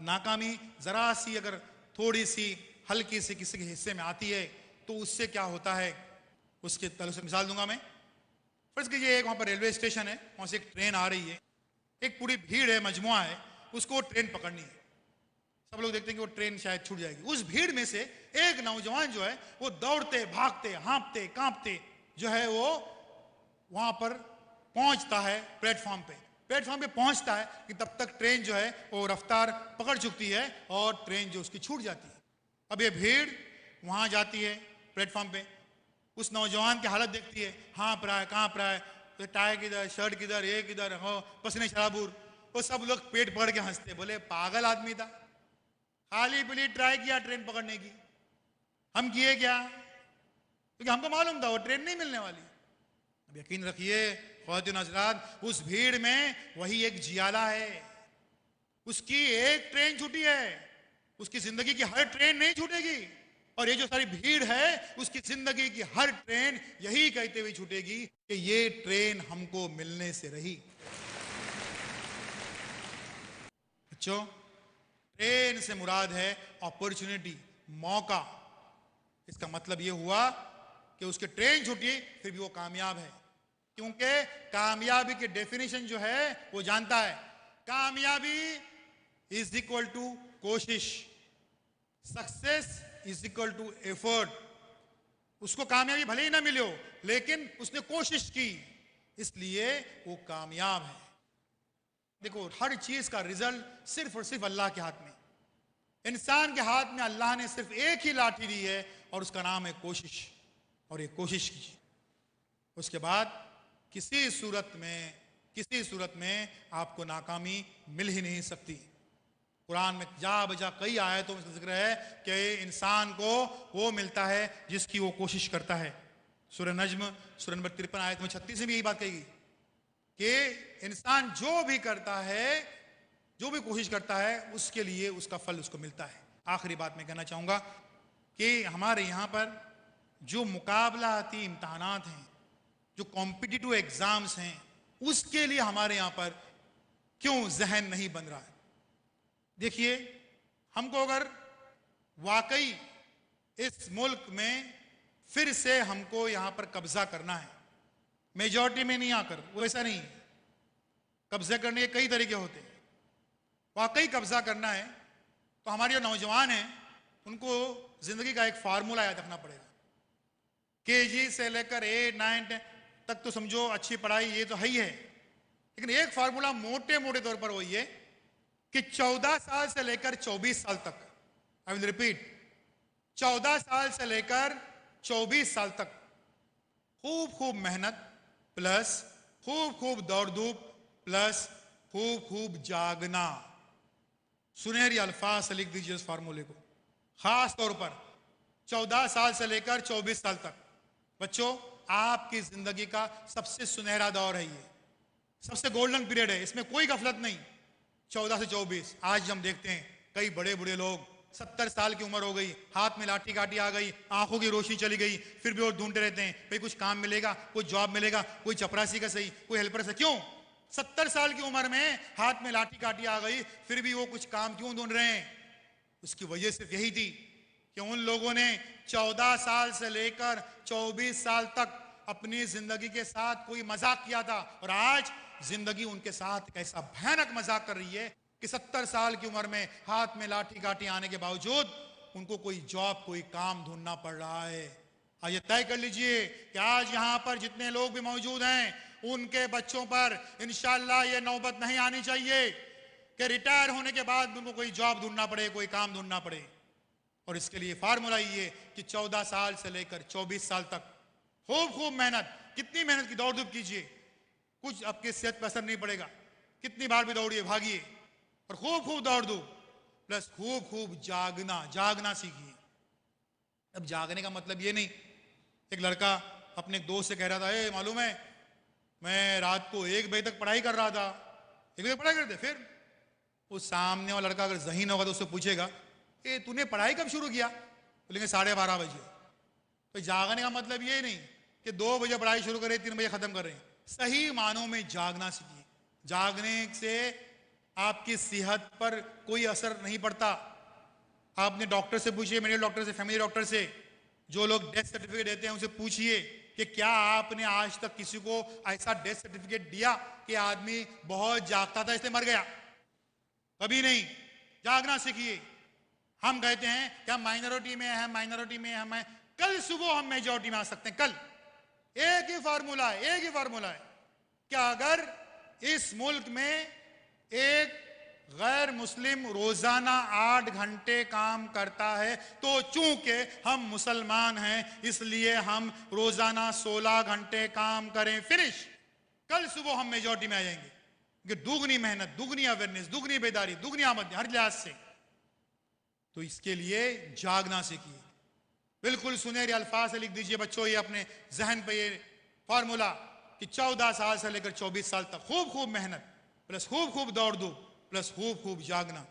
अब नाकामी जरा सी अगर थोड़ी सी हल्की सी किसी के हिस्से में आती है तो उससे क्या होता है, उसके तल से मिसाल दूंगा मैं। फर्ज कीजिए एक वहां पर रेलवे स्टेशन है, वहां से एक ट्रेन आ रही है, एक पूरी भीड़ है, मजमुआ है, उसको वो ट्रेन पकड़नी है। सब लोग देखते हैं कि वो ट्रेन शायद छूट जाएगी। उस भीड़ में से एक नौजवान जो है वो दौड़ते भागते हाँफते कांपते जो है वो वहां पर पहुंचता है प्लेटफॉर्म पे। प्लेटफॉर्म पे पहुंचता है कि तब तक ट्रेन जो है वो रफ्तार पकड़ चुकती है और ट्रेन जो उसकी छूट जाती है। अब ये भीड़ वहां जाती है प्लेटफॉर्म पे, उस नौजवान की हालत देखती है, हाँफ रहा है, कांप रहा है, तो टाई किधर, शर्ट किधर, ये किधर, हो पसीने शराबूर। वो सब लोग पेट पकड़ के हंसते, बोले पागल आदमी था, खाली पीली ट्राई किया ट्रेन पकड़ने की, हम किए क्या, क्योंकि हमको मालूम था वो ट्रेन नहीं मिलने वाली। अब यकीन रखिए ख्वातीन हज़रात, उस भीड़ में वही एक जियाला है, उसकी एक ट्रेन छूटी है, उसकी जिंदगी की हर ट्रेन नहीं छूटेगी। और ये जो सारी भीड़ है उसकी जिंदगी की हर ट्रेन यही कहते हुए छूटेगी कि ये ट्रेन हमको मिलने से रही। बच्चों, ट्रेन से मुराद है अपॉर्चुनिटी, मौका। इसका मतलब यह हुआ कि उसकी ट्रेन छूटी फिर भी वो कामयाब है, क्योंकि कामयाबी की डेफिनेशन जो है वो जानता है, कामयाबी इज इक्वल टू कोशिश, success is equal to effort. उसको कामयाबी भले ही ना मिले हो लेकिन उसने कोशिश की, इसलिए वो कामयाब है। देखो, हर चीज का रिजल्ट सिर्फ और सिर्फ अल्लाह के हाथ में। इंसान के हाथ में अल्लाह ने सिर्फ एक ही लाठी दी है और उसका नाम है कोशिश। और ये कोशिश कीजिए, उसके बाद किसी सूरत में आपको नाकामी मिल ही नहीं सकती। कुरान में जा बजा कई आयतों में जिक्र है कि इंसान को वो मिलता है जिसकी वो कोशिश करता है। सूरह नज्म सूरह नंबर 53 आयत में 36 में भी यही बात कही कि इंसान जो भी करता है, जो भी कोशिश करता है, उसके लिए उसका फल उसको मिलता है। आखिरी बात मैं कहना चाहूंगा कि हमारे यहाँ पर जो मुकाबलाती इम्तहानात हैं, जो कॉम्पिटिटिव एग्जाम्स हैं, उसके लिए हमारे यहाँ पर क्यों जहन नहीं बन रहा है। देखिए, हमको अगर वाकई इस मुल्क में फिर से हमको यहां पर कब्जा करना है, मेजॉरिटी में नहीं आकर, वो ऐसा नहीं है, कब्जा करने के कई तरीके होते हैं। वाकई कब्जा करना है तो हमारे जो नौजवान हैं उनको जिंदगी का एक फार्मूला याद रखना पड़ेगा। केजी से लेकर 8, 9 तक तो समझो अच्छी पढ़ाई ये तो है ही है, लेकिन एक फार्मूला मोटे मोटे तौर पर वही है कि 14 साल से लेकर 24 साल तक, आई विल रिपीट, 14 साल से लेकर 24 साल तक खूब खूब मेहनत प्लस खूब खूब दौड़ धूप प्लस खूब खूब जागना। सुनहरी अल्फाज से लिख दीजिए इस फार्मूले को, खास तौर पर 14 साल से लेकर 24 साल तक। बच्चों, आपकी जिंदगी का सबसे सुनहरा दौर है, ये सबसे गोल्डन पीरियड है, इसमें कोई गफलत नहीं। 14 से 24, आज हम देखते हैं कई बड़े बड़े लोग 70 साल की उम्र हो गई, हाथ में लाठी काठी आ गई, आंखों की रोशनी चली गई, फिर भी वो ढूंढते रहते हैं भाई कुछ काम मिलेगा, कोई जॉब मिलेगा, कोई चपरासी का सही, कोई हेल्पर से। क्यों? 70 साल की उम्र में हाथ में लाठी काठी आ गई, फिर भी वो कुछ काम क्यों ढूंढ रहे हैं? उसकी वजह सिर्फ यही थी कि उन लोगों ने 14 साल से लेकर 24 साल तक अपनी जिंदगी के साथ कोई मजाक किया था, और आज जिंदगी उनके साथ एक ऐसा भयानक मजाक कर रही है कि 70 साल की उम्र में हाथ में लाठी काठी आने के बावजूद उनको कोई जॉब, कोई काम ढूंढना पड़ रहा है। आइए तय कर लीजिए कि आज यहां पर जितने लोग भी मौजूद हैं उनके बच्चों पर इंशाअल्लाह ये नौबत नहीं आनी चाहिए कि रिटायर होने के बाद उनको कोई जॉब ढूंढना पड़े, कोई काम ढूंढना पड़े। और इसके लिए फार्मूला ये कि 14 साल से लेकर 24 साल तक खूब खूब मेहनत, कितनी मेहनत की दौड़ धूप कीजिए, कुछ आपकी सेहत पर असर नहीं पड़ेगा, कितनी बार भी दौड़िए, भागिए, और खूब खूब दौड़ दो, प्लस खूब खूब जागना सीखिए। अब जागने का मतलब ये नहीं, एक लड़का अपने एक दोस्त से कह रहा था, ए मालूम है मैं रात को 1 बजे तक पढ़ाई कर रहा था। 1 बजे पढ़ाई करते, फिर उस सामने वाला लड़का अगर ज़हीन होगा तो उससे पूछेगा, ए तूने पढ़ाई कब शुरू किया? बोलेंगे 12:30 बजे। तो जागने का मतलब ये नहीं कि 2 बजे पढ़ाई शुरू करें, 3 बजे खत्म कर रहे हैं। सही मानों में जागना सीखिए। जागने से आपकी सेहत पर कोई असर नहीं पड़ता। आपने डॉक्टर से पूछिए, मेडिकल डॉक्टर से, फैमिली डॉक्टर से, जो लोग डेथ सर्टिफिकेट देते हैं उनसे पूछिए कि क्या आपने आज तक किसी को ऐसा डेथ सर्टिफिकेट दिया कि आदमी बहुत जागता था इसलिए मर गया? कभी नहीं। जागना सीखिए। हम कहते हैं कि हम माइनॉरिटी में हैं, माइनॉरिटी में हम हैं, कल सुबह हम मेजॉरिटी में आ सकते हैं। कल एक ही फार्मूला है कि अगर इस मुल्क में एक गैर मुस्लिम रोजाना 8 घंटे काम करता है तो चूंकि हम मुसलमान हैं इसलिए हम रोजाना 16 घंटे काम करें, फिनिश। कल सुबह हम मेजॉरिटी में आ जाएंगे, क्योंकि दुगनी मेहनत, दुगनी अवेयरनेस, दुगनी बेदारी, दुगनी आमदनी हर लिहाज से। तो इसके लिए जागना सीखिए। बिल्कुल सुनहरे अल्फाज से लिख दीजिए बच्चों, ये अपने जहन पे ये फार्मूला कि 14 साल से लेकर 24 साल तक खूब खूब मेहनत प्लस खूब खूब दौड़ धूप प्लस खूब खूब जागना।